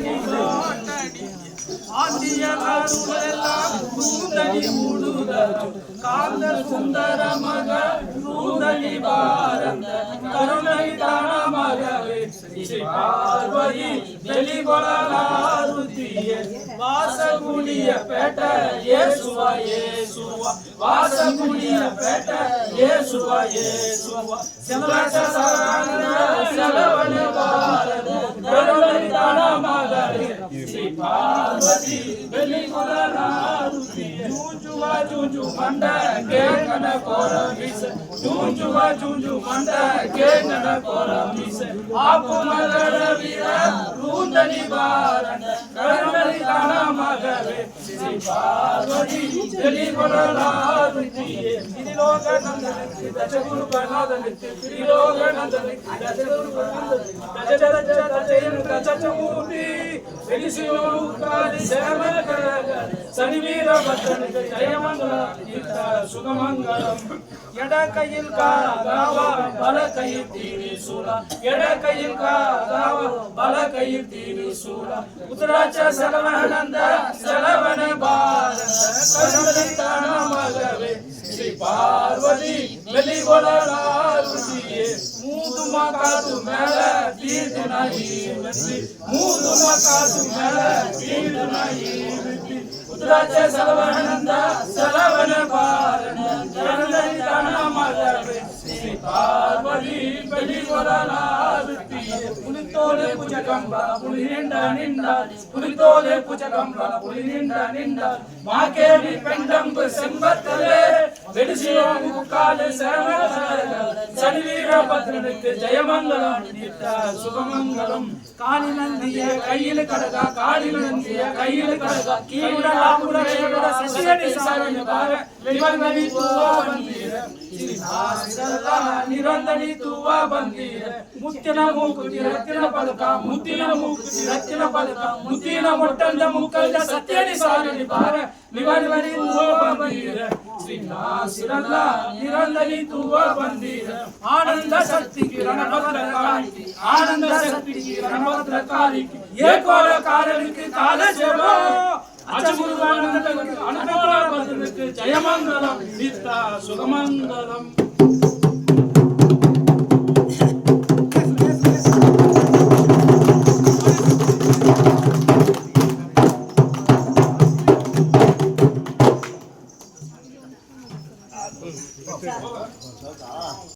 தோட்டடி தோட்டடி ஆண்டியெல்லாம் கூந்தடி மூடுதலும் காந்த சுந்தர மக கூந்தடி பாரந்த கருணை தானமகவே ஸ்ரீ பார்வதி வெளிவளாருதிய வாசகுடிய பேட்ட இயேசுவா இயேசுவா வாசகுடிய பேட்ட இயேசுவா இயேசுவா சிவராஜ சரண சரவண பாரத கருணை தானமகவே ஸ்ரீ பார்வதி வெளிவளாருதிய ஜூஜுவா ஜூஜு மண்ட கேங்கன கோரமிச ஜூஜுவா ஜூஜு மண்ட கேங்கன கோரமிச ஆப்பு மலர வீர ரூந்தனி பாரத கருணை தானமகவே ஸ்ரீ பார்வதி வெளிவளாருதிய திரிலோக நந்தனக்கு தசகுரு கநாதனுக்கு திரிலோக நந்தனக்கு தசகுரு கநாதனுக்கு தஜஜஜஜஜயன் தஜஜமூர்த்தி வெலிசியோகாதி சேமகரக சனிவீர பத்ரனுக்கு ஜெயமங்கலம் சுகமங்கலம் எட கையில் காதாவா பல கையில் தீரி சூலா எட கையில் காதாவா பல கையில் தீரி சூலா உத்தராட்ச சரவணந்த சரவண பாரத கருணை தானமகவே ஸ்ரீ பார்வதி வெளிவளாருதியே மூதுமா காது மேல தீர்த்து நாயி மூதுமா காது மேல தீர்த்து நாயி உத்தராட்ச சரவணந்த சரவண பாரத கருணை தானமகவே ஸ்ரீ பார்வதி வெளிவளாருதியே புலித்தோலே புஜகம்ப புலி நின்ற புலித்தோலே புஜகம்ப புலி நின்ற மாகேவி பெண்டம்பு செம்பத்தலே வெடிசியோ முக்காலே சேமகரக சனிவீர பத்ரனுக்கு ஜெயமங்கலம் சுகமங்கலம் காலினந்திய கையில் கடகா காலினந்திய கையில் கடகா கீழ சசியடி சாரண பார வெளிவங்கி தூவா பந்தீர நிரந்தடி தூவா பந்தீர முத்தின மூக்குತಿ ರತ್ತಿನ ಪದಕ ಮುತ್ತಿನ ಮೂಕುತಿ ರತ್ತಿನ ಪದಕ ಮುತ್ತಿನ ಮೊಟ್ಟಂದ ಮುಕ್ಕಂದ ಸತ್ಯಡಿ ಸಾರಣಿ ಬಾರ ನಿವರಿವರಿ ತೂವ ಬಂದೀರ ಶ್ರೀನಾಸಿರಲ್ಲ ನಿರಂದನಿ ತೂವ ಬಂದೀರ ಆನಂದ ಶಕ್ತಿ ಕಿರಣಭದ್ರ ಕಾಲಿಕಿ ಆನಂದ ಶಕ್ತಿ ಕಿರಣಭದ್ರ ಕಾಲಿಕಿ ಏಕೋಲ ಕಾರಣಿಕಿ ಕಾಲ ಜವೋ அஜகுருவானந்தனுக்கு அனுபவ பதனுக்கு ஜெயமங்கலம் நித்த சுகமங்கலம்